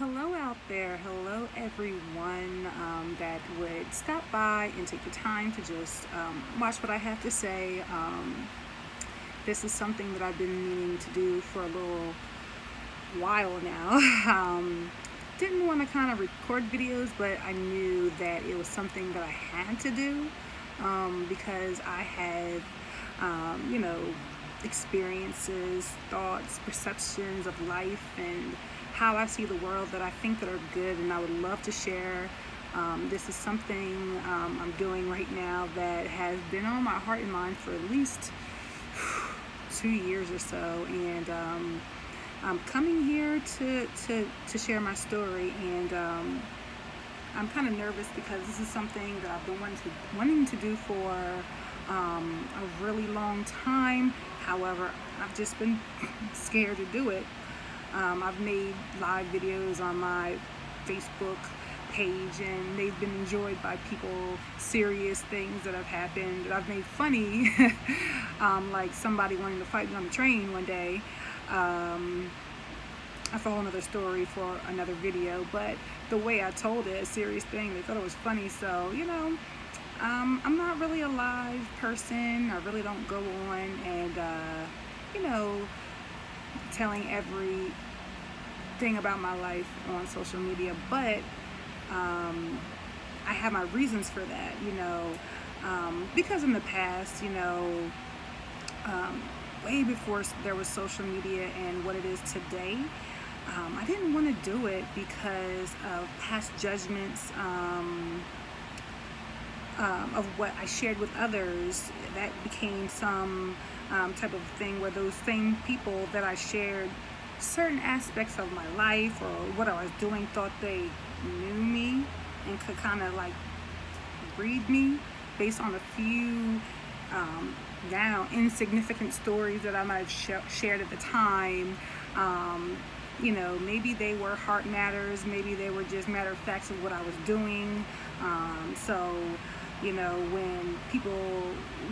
Hello out there. Hello, everyone that would stop by and take the time to just watch what I have to say. This is something that I've been meaning to do for a little while now. Didn't want to kind of record videos, but I knew that it was something that I had to do because I had, you know, experiences, thoughts, perceptions of life, and how I see the world that I think that are good, and I would love to share. This is something I'm doing right now that has been on my heart and mind for at least 2 years or so, and I'm coming here to share my story, and I'm kind of nervous because this is something that I've been wanting to do for a really long time. However, I've just been scared to do it. I've made live videos on my Facebook page, and they've been enjoyed by people. Serious things that have happened that I've made funny, like somebody wanting to fight me on the train one day. That's a whole another story for another video, but the way I told it, a serious thing, they thought it was funny. So, you know, I'm not really a live person. I really don't go on and, you know, telling everything about my life on social media, but I have my reasons for that, you know, because in the past, you know, way before there was social media and what it is today, I didn't want to do it because of past judgments of what I shared with others. That became some type of thing where those same people that I shared certain aspects of my life or what I was doing thought they knew me and could kind of like read me based on a few now insignificant stories that I might have shared at the time. You know, maybe they were heart matters, maybe they were just matter of facts of what I was doing. So, you know, when people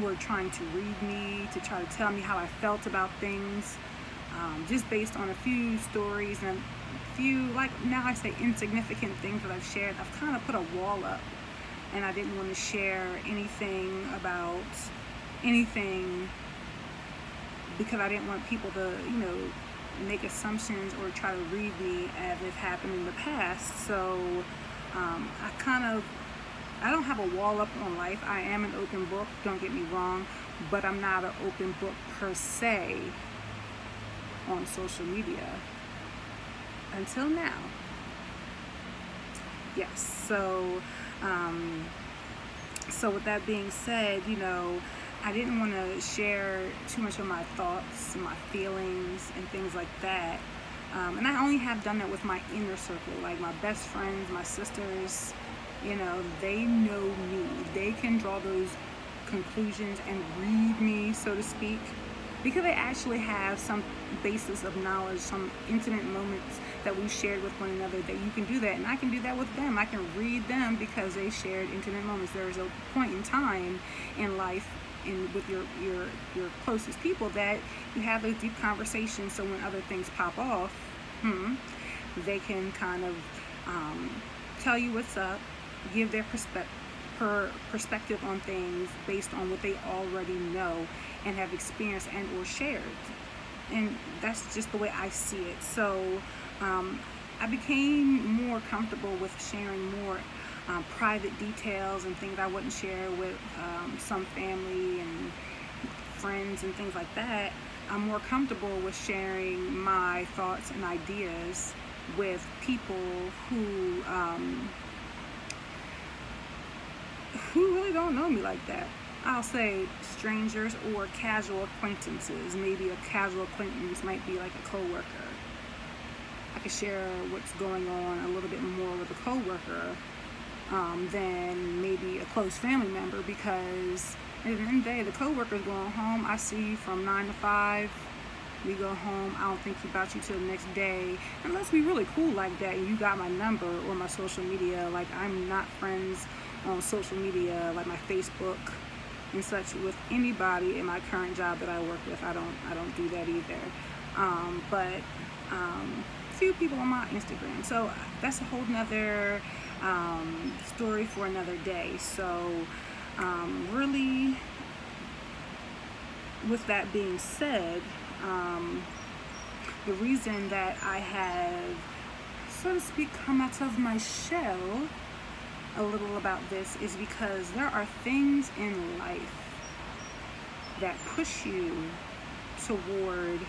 were trying to read me, to try to tell me how I felt about things, just based on a few stories and a few, like now I say insignificant things that I've shared, I've kind of put a wall up, and I didn't want to share anything about anything because I didn't want people to, you know, make assumptions or try to read me as it happened in the past. So I don't have a wall up on life. I am an open book, don't get me wrong, but I'm not an open book per se on social media until now. Yes, so with that being said, you know, I didn't want to share too much of my thoughts and my feelings and things like that. And I only have done that with my inner circle, like my best friends, my sisters. You know, they know me. They can draw those conclusions and read me, so to speak, because they actually have some basis of knowledge, some intimate moments that we shared with one another, that you can do that, and I can do that with them. I can read them because they shared intimate moments. There is a point in time in life and with your closest people that you have those deep conversations, so when other things pop off, they can kind of tell you what's up, give their perspective on things based on what they already know and have experienced and or shared. And that's just the way I see it. So I became more comfortable with sharing more private details and things I wouldn't share with some family and friends and things like that. I'm more comfortable with sharing my thoughts and ideas with people who really don't know me like that. I'll say strangers or casual acquaintances. Maybe a casual acquaintance might be like a coworker. I could share what's going on a little bit more with a coworker than maybe a close family member, because at the end of the day, the coworker's going home. I see you from 9 to 5. We go home. I don't think about you till the next day, unless we really cool like that and you got my number or my social media. Like, I'm not friends on social media, like my Facebook and such, with anybody in my current job that I work with. I don't do that either. But few people on my Instagram. So that's a whole nother story for another day. So really, with that being said, the reason that I have, so to speak, come out of my shell a little about this is because there are things in life that push you toward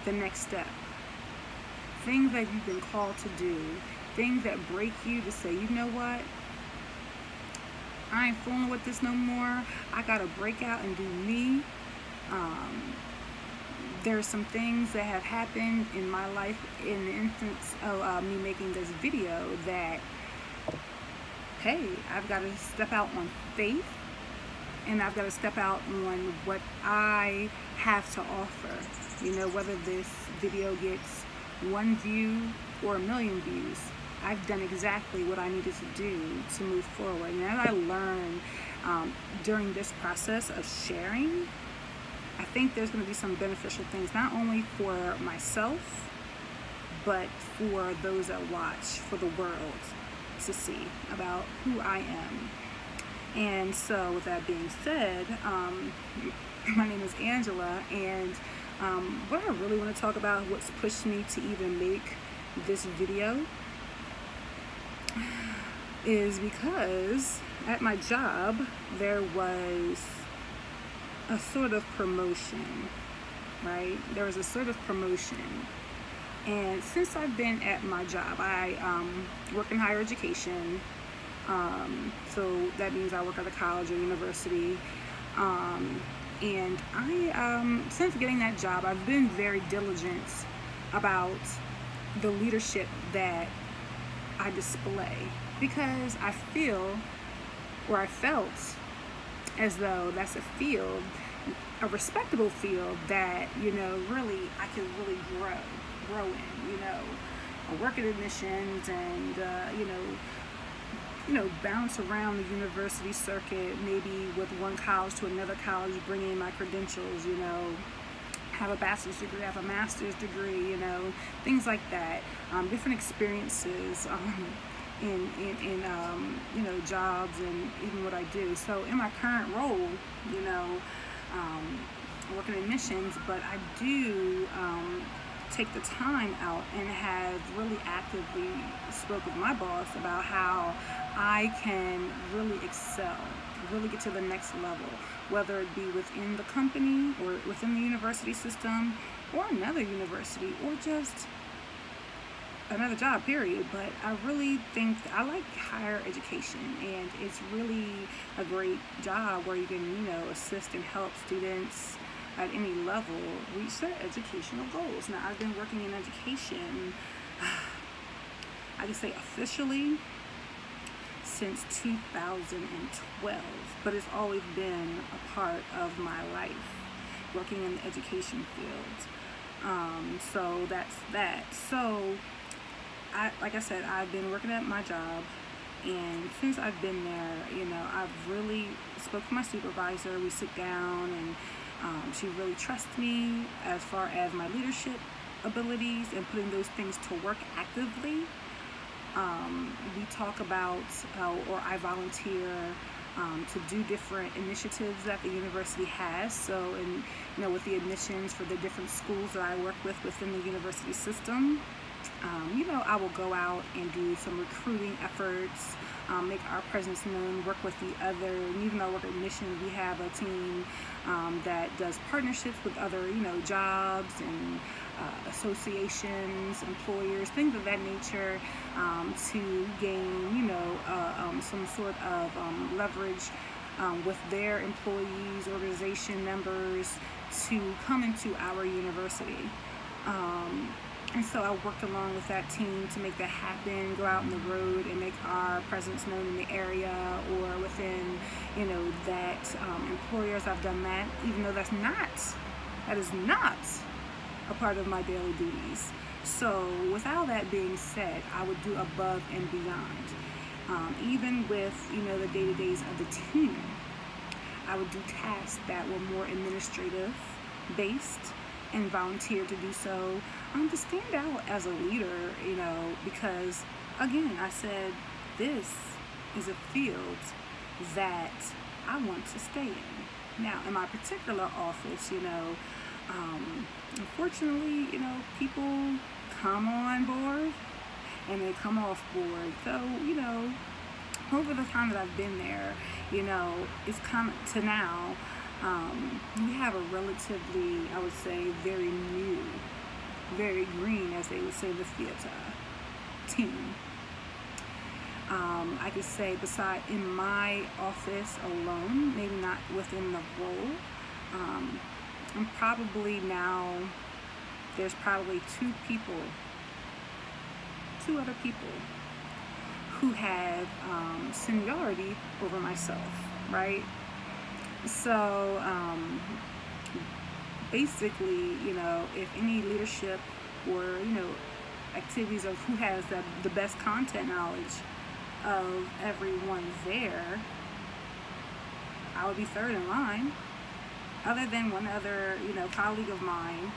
the next step. Things that you've been called to do, things that break you to say, you know what, I ain't fooling with this no more. I gotta break out and do me. There's some things that have happened in my life in the instance of me making this video that, hey, I've got to step out on faith, and I've got to step out on what I have to offer. You know, whether this video gets 1 view or 1 million views, I've done exactly what I needed to do to move forward. And as I learned during this process of sharing, I think there's going to be some beneficial things, not only for myself, but for those that watch, for the world to see about who I am. And so with that being said, my name is Angela, and what I really want to talk about, what's pushed me to even make this video, is because at my job there was a sort of promotion, right? There was a sort of promotion. And since I've been at my job, I work in higher education. So that means I work at a college or university. And I, since getting that job, I've been very diligent about the leadership that I display, because I feel, or I felt, as though that's a field, a respectable field that, you know, really I can really grow in. You know, I work at admissions and you know, bounce around the university circuit, maybe with one college to another college, bring in my credentials, you know, have a bachelor's degree, have a master's degree, you know, things like that, different experiences in you know, jobs and even what I do. So in my current role, you know, working in admissions, but I do take the time out and have really actively spoke with my boss about how I can really excel, really get to the next level, whether it be within the company or within the university system or another university or just another job, period. But I really think I like higher education, and it's really a great job where you can, you know, assist and help students at any level reach their educational goals. Now, I've been working in education, I can say officially, since 2012, but it's always been a part of my life, working in the education field. So that's that. So, like I said, I've been working at my job, and since I've been there, you know, I've really spoke to my supervisor. We sit down, and she really trusts me as far as my leadership abilities and putting those things to work actively. We talk about, or I volunteer to do different initiatives that the university has. So, and you know, with the admissions for the different schools that I work with within the university system, you know, I will go out and do some recruiting efforts, make our presence known, work with the other, and even though I work at admissions, we have a team that does partnerships with other, you know, jobs and associations, employers, things of that nature, to gain, you know, some sort of leverage with their employees, organization members, to come into our university. And so I worked along with that team to make that happen, go out on the road and make our presence known in the area or within, you know, that employers. I've done that, even though that is not a part of my daily duties. So with all that being said, I would do above and beyond. Even with, you know, the day-to-days of the team, I would do tasks that were more administrative based and volunteered to do so, to stand out as a leader, because again, I said, this is a field that I want to stay in. Now, in my particular office, unfortunately, people come on board and they come off board. So, over the time that I've been there, it's come to now, we have a relatively, I would say, very new, very green, as they would say, the theater team. I could say, beside in my office alone, maybe not within the role, I'm probably now, there's probably two other people who have seniority over myself, right? So basically, if any leadership or activities of who has the best content knowledge of everyone there, I would be third in line. Other than one other colleague of mine,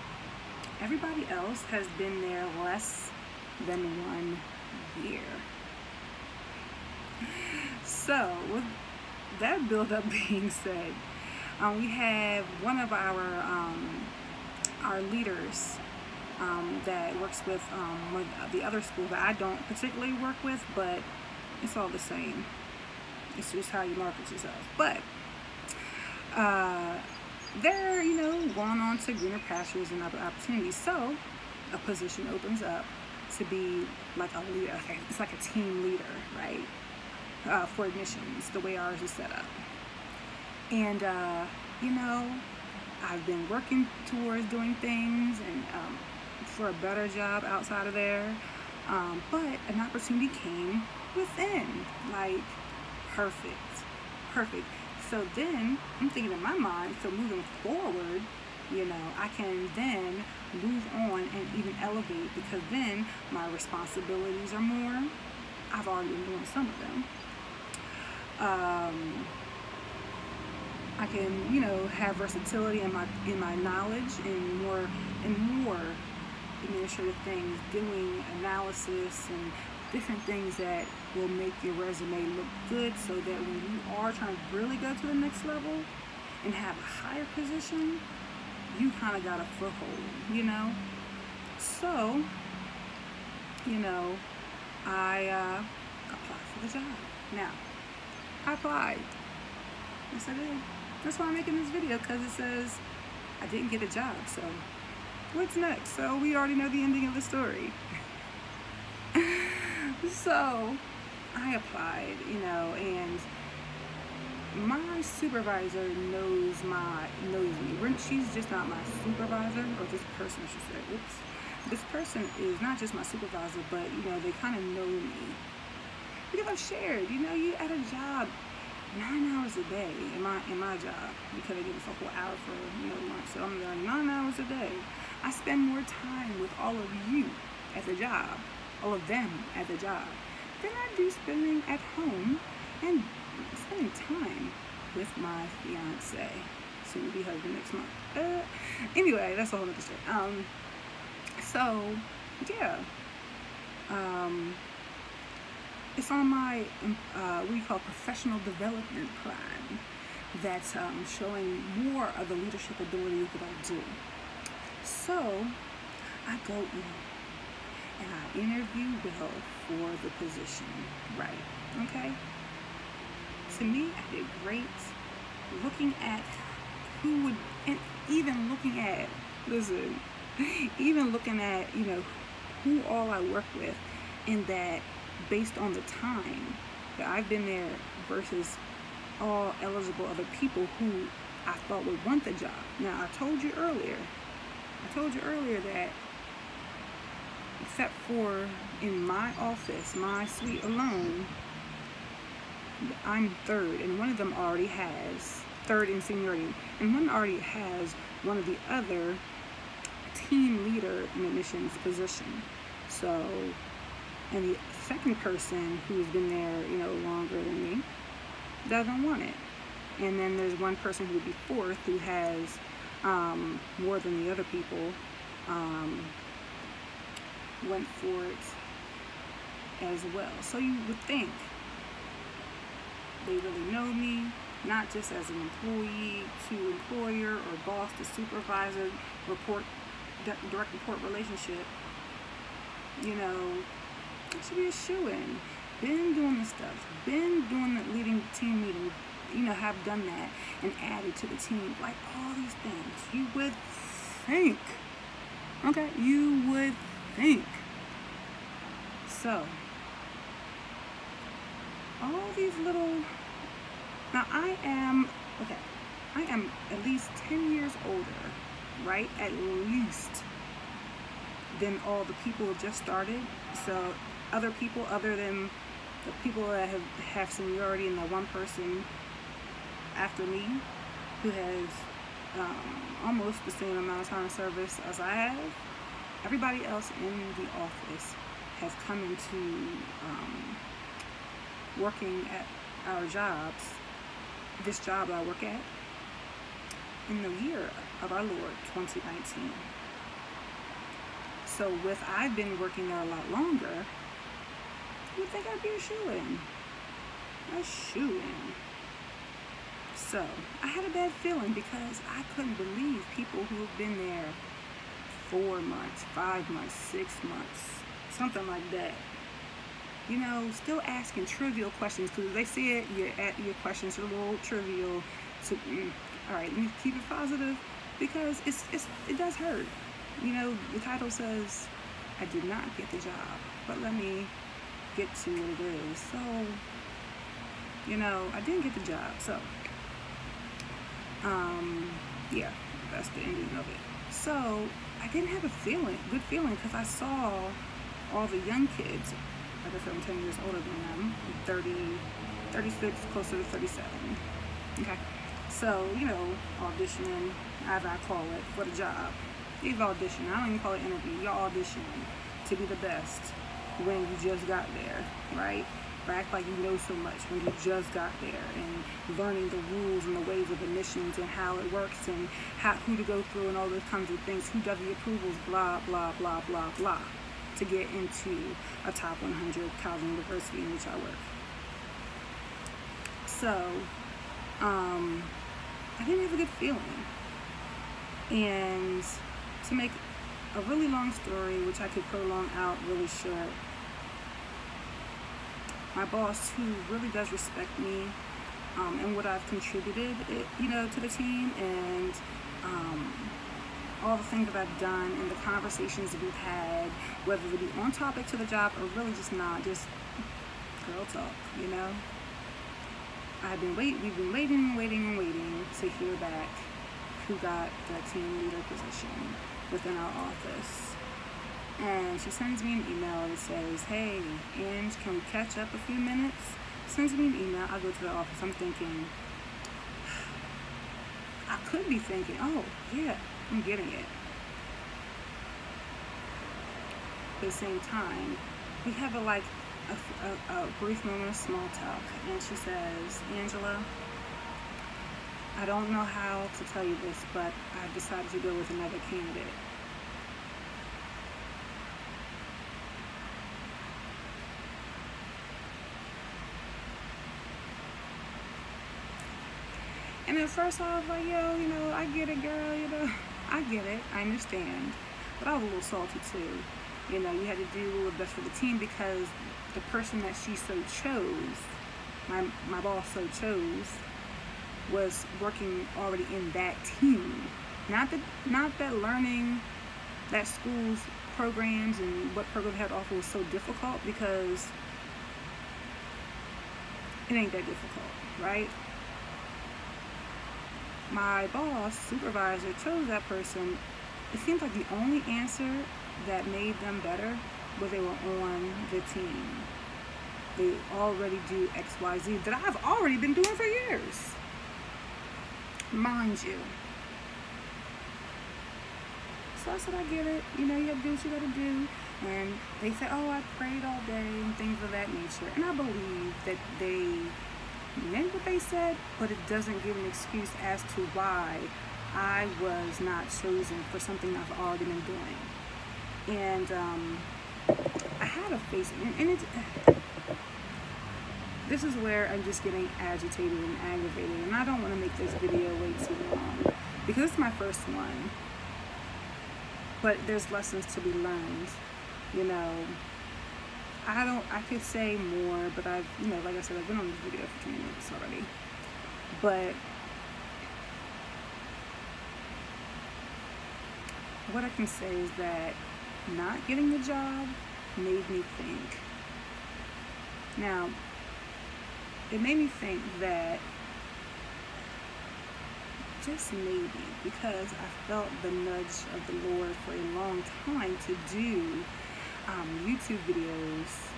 everybody else has been there less than 1 year. So with that build-up being said, we have one of our leaders that works with one of the other schools that I don't particularly work with, but it's all the same. It's just how you market yourself. But they're going on to greener pastures and other opportunities. So a position opens up to be like a leader. It's like a team leader, right? For admissions, the way ours is set up. And I've been working towards doing things and for a better job outside of there, but an opportunity came within, like perfect. So then I'm thinking in my mind, so moving forward, I can then move on and even elevate, because then my responsibilities are more. I've already been doing some of them. I can, have versatility in my knowledge and more administrative things, doing analysis and different things that will make your resume look good, so that when you are trying to really go to the next level and have a higher position, you kind of got a foothold, So, I applied for the job. Now, I applied. Yes, I did. That's why I'm making this video, because it says I didn't get a job. So, what's next? So, we already know the ending of the story. So, I applied, and my supervisor knows me. She's just not my supervisor, or this person, she said. Oops. This person is not just my supervisor, but, they kind of know me. Because I've shared, you at a job 9 hours a day in my job, because they give us a whole hour for, lunch. So I'm there 9 hours a day. I spend more time with all of you at the job, all of them at the job, than I do spending at home and spending time with my fiance, soon to be husband next month. Anyway, that's a whole other story. So yeah, it's on my what do you call professional development plan, that's showing more of the leadership abilities that I do. So I go in and I interview well for the position, right? Okay. To me, I did great. Looking at who would, and even looking at, even looking at, who all I work with, and that based on the time that I've been there versus all eligible other people who I thought would want the job. Now, I told you earlier that except for in my office, my suite alone, I'm third, and one of them already has third in seniority, and one already has one of the other team leader in admissions position. So, and the second person who's been there, longer than me, doesn't want it. And then there's one person who would be fourth who has more than the other people went for it as well. So you would think they really know me, not just as an employee to employer or boss to supervisor, direct report relationship. You know, it should be a shoo-in. Been doing this stuff, been doing the leading team meeting, you know, have done that and added to the team, like all these things. You would think, okay, you would think. So, all these little, now I am at least 10 years older, right? At least than all the people who just started. So other people, other than the people that have seniority, and the one person after me who has almost the same amount of time of service as I have, everybody else in the office has come into working at our jobs, this job I work at, in the year of our Lord, 2019. So with I've been working there a lot longer, you would think I'd be a shoo-in. A shoo-in. So I had a bad feeling because I couldn't believe people who have been there 4 months, 5 months, 6 months, something like that. You know, still asking trivial questions, because they see it, your questions are a little trivial. So, all right, let me keep it positive, because it does hurt. You know, the title says, I did not get the job, but let me get to what it is. So, you know, I didn't get the job. So, yeah, that's the ending of it. So, I didn't have a good feeling, because I saw all the young kids. Like I said, I'm 10 years older than them. I'm 30, 36, closer to 37. Okay. So, you know, auditioning, as I call it, for the job. You've auditioned. I don't even call it interview. You're auditioning to be the best when you just got there, right? Or act like you know so much when you just got there, and learning the rules and the ways of admissions and how it works and who to go through and all those kinds of things, who does the approvals, blah, blah, blah, blah, blah, to get into a top 100 college university in which I work. So, I didn't have a good feeling. And to make a really long story, which I could prolong out really short, my boss, who really does respect me and what I've contributed, you know, to the team, and all the things that I've done and the conversations that we've had, whether they be on topic to the job or really just not, just girl talk, you know. We've been waiting to hear back who got the team leader position within our office. And she sends me an email and says, hey, Ange, can we catch up a few minutes? Sends me an email. I go to the office. I'm thinking, I could be thinking, oh, yeah, I'm getting it. But at the same time, we have a brief moment of small talk. And she says, Angela, I don't know how to tell you this, but I've decided to go with another candidate. And at first I was like, yo, you know, I get it, girl, you know, I get it, I understand. But I was a little salty too. You know, you had to do what was best for the team, because the person that she so chose, my boss so chose, was working already in that team. Not that learning that school's programs and what programs had to offer was so difficult, because it ain't that difficult, right? My boss, supervisor, chose that person. It seems like the only answer that made them better was they were on the team. They already do X, Y, Z that I've already been doing for years. Mind you. So I said, I get it. You know, you gotta do what you gotta do. And they said, oh, I prayed all day and things of that nature. And I believe that they meant what they said, but it doesn't give an excuse as to why I was not chosen for something I've already been doing. And I had a face, and this is where I'm just getting agitated and aggravated, and I don't want to make this video way too long because it's my first one. But there's lessons to be learned, you know. I could say more, but I've, you know, like I said, I've been on this video for 20 minutes already. But what I can say is that not getting the job made me think. Now, it made me think that just maybe, because I felt the nudge of the Lord for a long time to do YouTube videos,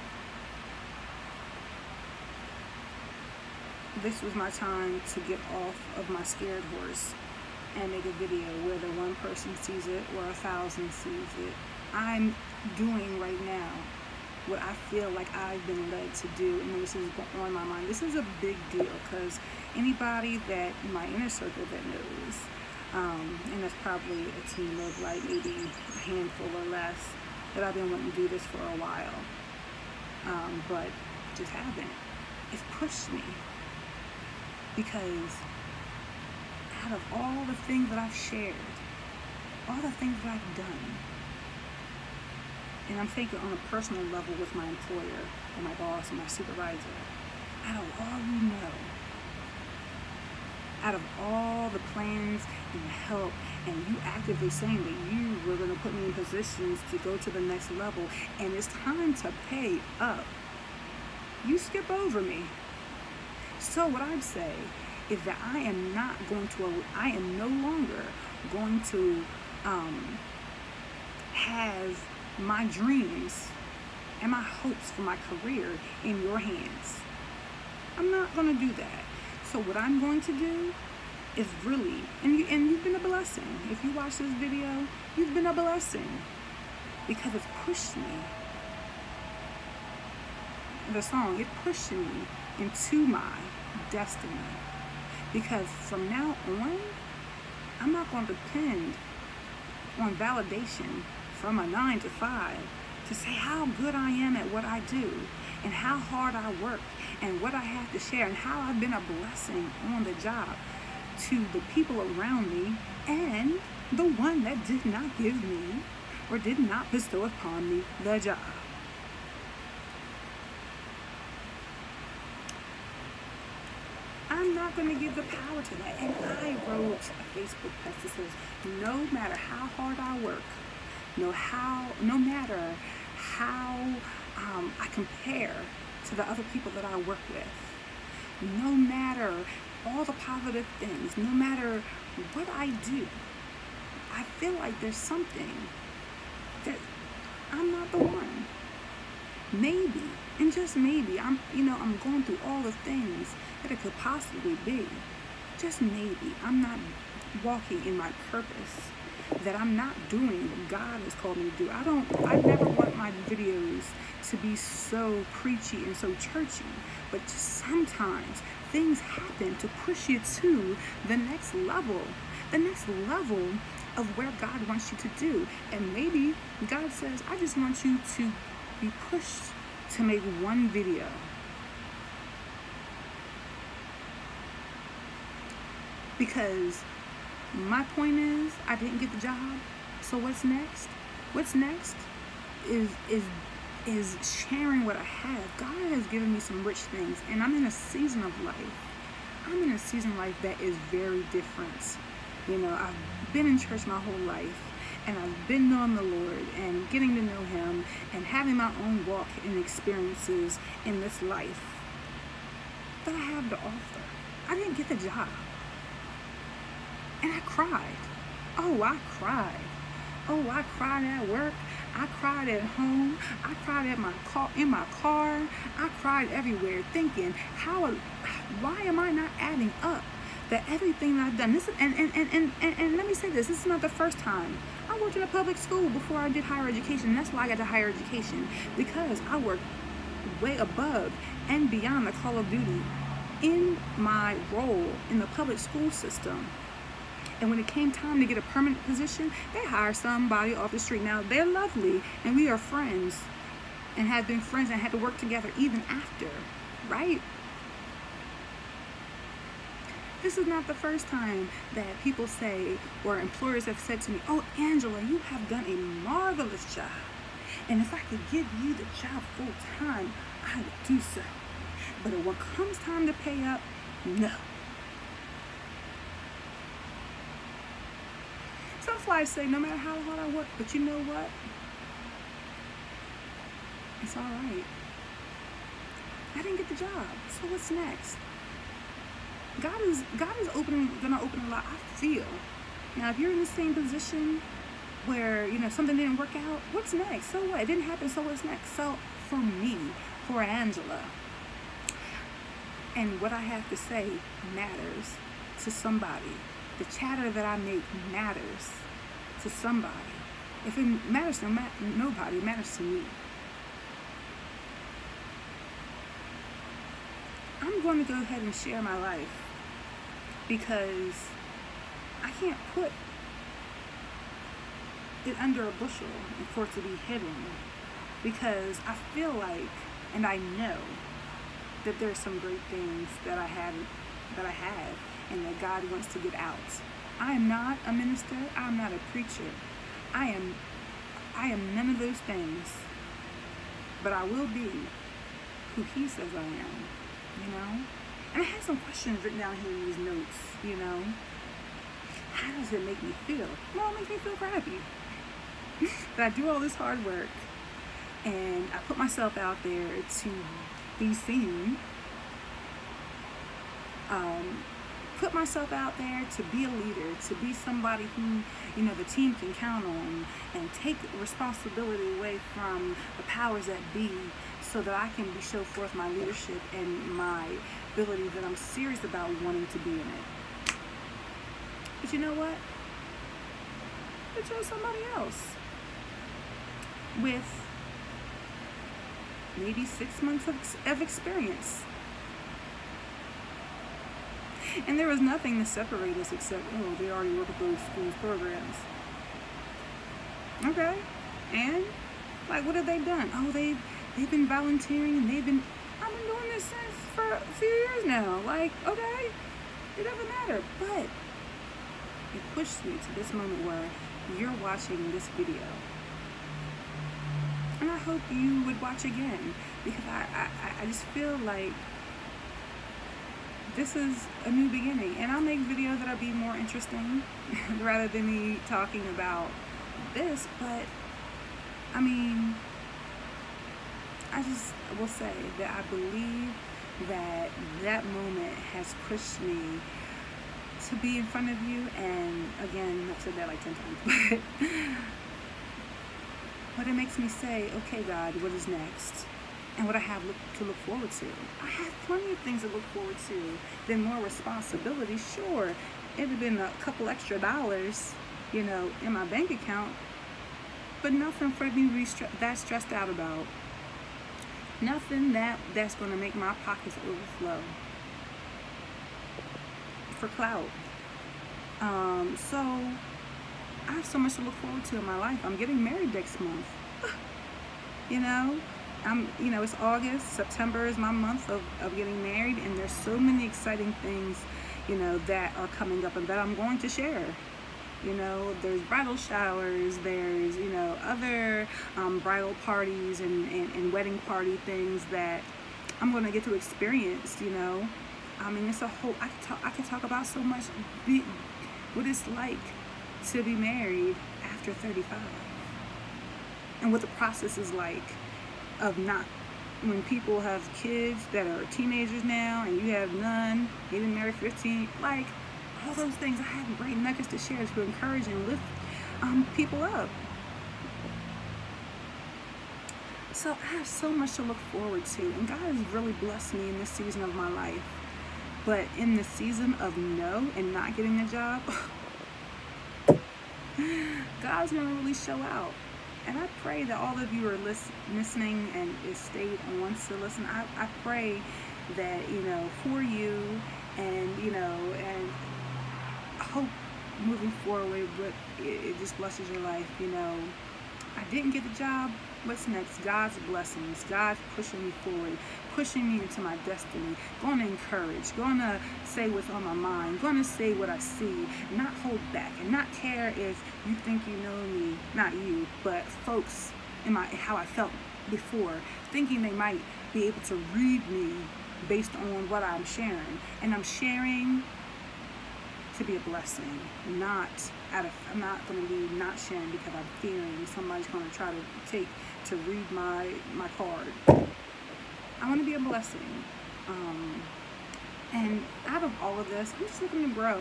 this was my time to get off of my scared horse and make a video, whether one person sees it or 1,000 sees it. I'm doing right now what I feel like I've been led to do, and this is on my mind. This is a big deal because anybody that in my inner circle that knows, and that's probably a team of like maybe a handful or less, that I've been wanting to do this for a while, but just haven't. It's pushed me because out of all the things that I've shared, all the things that I've done, and I'm thinking on a personal level with my employer and my boss and my supervisor, out of all you know, out of all the plans and the help, and you actively saying that you were going to put me in positions to go to the next level, and it's time to pay up, you skip over me. So what I'd say is that I am no longer going to have my dreams and my hopes for my career in your hands. I'm not going to do that. So what I'm going to do is really, and you've been a blessing. If you watch this video, you've been a blessing because it's pushed me. The song, it pushed me into my destiny. Because from now on, I'm not going to depend on validation from a 9 to 5 to say how good I am at what I do and how hard I work and what I have to share and how I've been a blessing on the job to the people around me and the one that did not give me or did not bestow upon me the job. I'm not going to give the power to that. And I wrote a Facebook post that says, no matter how hard I work, no matter how I compare to the other people that I work with, no matter all the positive things, no matter what I do, I feel like there's something that I'm not the one. Maybe, and just maybe, I'm going through all the things that it could possibly be. Just maybe, I'm not walking in my purpose, that I'm not doing what God has called me to do. I never want my videos to be so preachy and so churchy, but just sometimes things happen to push you to the next level of where God wants you to do. And maybe God says, I just want you to be pushed to make one video. Because my point is, I didn't get the job, so what's next? What's next is sharing what I have. God has given me some rich things, and I'm in a season of life. I'm in a season of life that is very different. You know, I've been in church my whole life, and I've been knowing the Lord and getting to know Him and having my own walk and experiences in this life that I have to offer. I didn't get the job. And I cried. Oh, I cried. Oh, I cried at work. I cried at home. I cried at in my car. I cried everywhere, thinking, why am I not adding up that everything that I've done? And let me say this is not the first time. I worked in a public school before I did higher education. That's why I got to higher education, because I worked way above and beyond the call of duty in my role in the public school system. And when it came time to get a permanent position, they hired somebody off the street. Now, they're lovely, and we are friends, and have been friends, and had to work together even after, right? This is not the first time that people say, or employers have said to me, "Oh, Angela, you have done a marvelous job. And if I could give you the job full time, I would do so. But when it comes time to pay up, no." So that's why I say, no matter how hard I work, but you know what? It's all right. I didn't get the job, so what's next? God is gonna open a lot. I feel. Now, if you're in the same position where something didn't work out, what's next? So what? It didn't happen. So what's next? So for me, for Angela, and what I have to say matters to somebody. The chatter that I make matters to somebody. If it matters to nobody, it matters to me. I'm going to go ahead and share my life, because I can't put it under a bushel and for it to be hidden, because I feel like, and I know that there's some great things that I have, and that God wants to get out. I am not a minister. I'm not a preacher. I am none of those things, but I will be who He says I am. And I have some questions written down here in these notes. How does it make me feel? Well, it makes me feel crappy. That I do all this hard work, and I put myself out there to be seen. Put myself out there to be a leader, to be somebody who, the team can count on, and take responsibility away from the powers that be, so that I can show forth my leadership and my ability that I'm serious about wanting to be in it. But you know what? It's just somebody else with maybe 6 months of experience. And there was nothing to separate us except, they already work at those schools programs. Okay. And what have they done? Oh, they've been volunteering, and I've been doing this since for a few years now. Okay, it doesn't matter. But it pushed me to this moment where you're watching this video. And I hope you would watch again, because I just feel like this is a new beginning. And I'll make videos that'll be more interesting rather than me talking about this. But I just will say that I believe that moment has pushed me to be in front of you. And again, I've said that like 10 times, but it makes me say, okay, God, what is next? And what I have to look forward to. I have plenty of things to look forward to. Then more responsibility. Sure, it would have been a couple extra dollars, in my bank account, but nothing for me to be that stressed out about. Nothing that's going to make my pockets overflow for clout. So I have so much to look forward to in my life. I'm getting married next month. It's August. September is my month of getting married, and there's so many exciting things, that are coming up and that I'm going to share. There's bridal showers, there's, other bridal parties and wedding party things that I'm going to get to experience, It's a whole, I could talk about so much, what it's like to be married after 35, and what the process is like of not, when people have kids that are teenagers now and you have none, you've been married 15, all those things. I have great nuggets to share to encourage and lift people up. So I have so much to look forward to, and God has really blessed me in this season of my life. But in the season of no and not getting a job, God's gonna really show out. And I pray that all of you are listening and stayed and wants to listen. I pray that, for you, and, and hope moving forward, but it just blesses your life. I didn't get the job. What's next? God's blessings. God's pushing me forward, pushing me into my destiny. Going to encourage. Going to say what's on my mind. Going to say what I see. Not hold back and not care if you think you know me. Not you, but folks in how I felt before, thinking they might be able to read me based on what I'm sharing. And I'm sharing to be a blessing, I'm not going to be not sharing because I'm fearing somebody's going to try to read my card. I want to be a blessing. And out of all of this, I'm just looking to grow,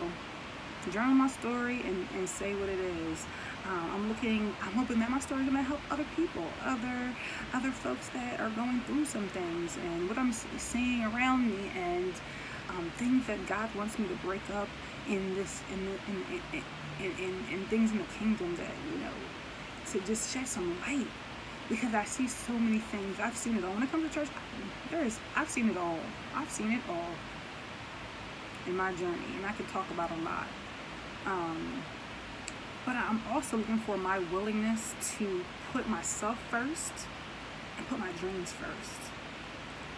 to journal my story and say what it is. I'm hoping that my story is going to help other people, other folks that are going through some things, and what I'm seeing around me, and things that God wants me to break up in things in the kingdom, that to just shed some light, because I see so many things. I've seen it all. When it comes to church, I've seen it all. I've seen it all in my journey, and I can talk about a lot. But I'm also looking for my willingness to put myself first and put my dreams first,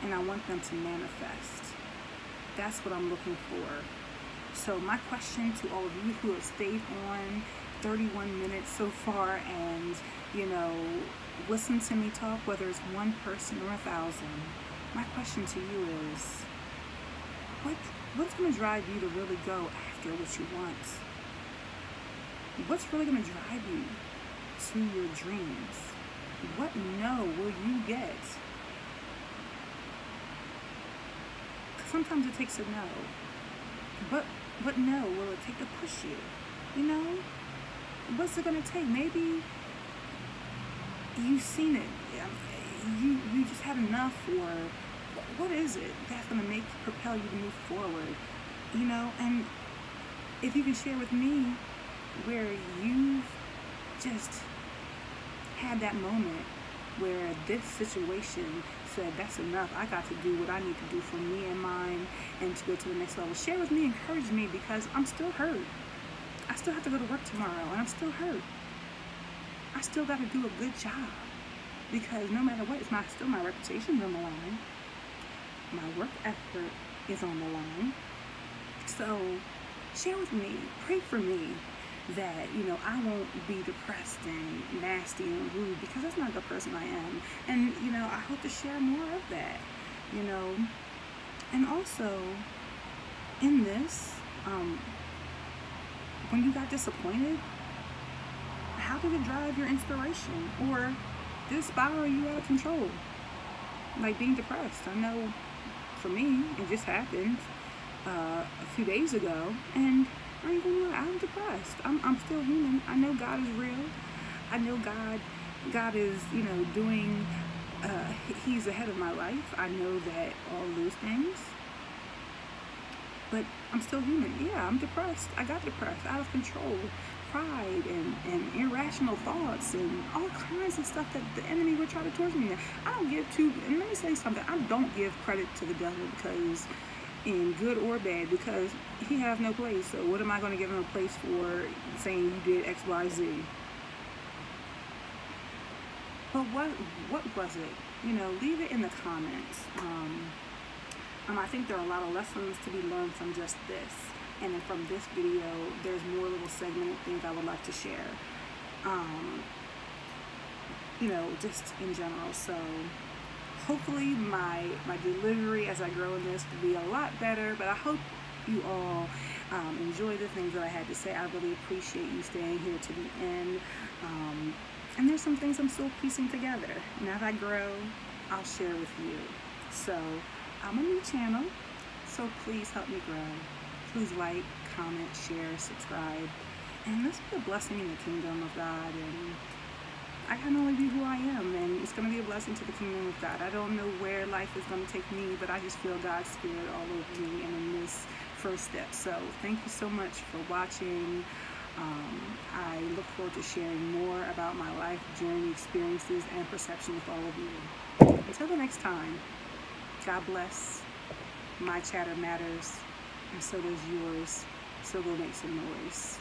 and I want them to manifest. That's what I'm looking for. So my question to all of you who have stayed on 31 minutes so far and, listen to me talk, whether it's one person or 1,000, my question to you is, what's going to drive you to really go after what you want? What's really going to drive you to your dreams? What no will you get? Sometimes it takes a no. But what no will it take to push you? What's it going to take? Maybe you've seen it. You just had enough, or what is it that's going to propel you to move forward? And if you can share with me where you've just had that moment where this situation said, that's enough, I got to do what I need to do for me and mine and to go to the next level. Share with me, encourage me, because I'm still hurt. I still have to go to work tomorrow, and I'm still hurt. I still got to do a good job, because no matter what, still my reputation's on the line. My work effort is on the line. So share with me, pray for me, that I won't be depressed and nasty and rude, because that's not the person I am. And I hope to share more of that. And also in this, when you got disappointed, how did it drive your inspiration, or did it spiral you out of control, like being depressed? I know for me it just happened a few days ago, and I ain't gonna lie, I'm depressed. I'm still human. I know God is real. I know God is, doing, He's ahead of my life. I know that, all those things. But I'm still human. Yeah, I'm depressed. I got depressed, out of control, pride and irrational thoughts and all kinds of stuff that the enemy would try to torture me. And let me say something, I don't give credit to the devil, because in good or bad, because he has no place. So what am I going to give him a place for saying you did X, Y, Z? But what was it? Leave it in the comments. I think there are a lot of lessons to be learned from just this. And then from this video, there's more little segmented things I would like to share. Just in general. So hopefully my delivery as I grow in this will be a lot better, but I hope you all enjoy the things that I had to say. I really appreciate you staying here to the end. And there's some things I'm still piecing together. And as I grow, I'll share with you. So I'm a new channel, so please help me grow. Please like, comment, share, subscribe, and let's be a blessing in the kingdom of God. And I can only be who I am, and it's going to be a blessing to the kingdom of God. I don't know where life is going to take me, but I just feel God's Spirit all over me and in this first step. So thank you so much for watching. I look forward to sharing more about my life, journey, experiences, and perception with all of you. Until the next time, God bless. My chatter matters, and so does yours. So go make some noise.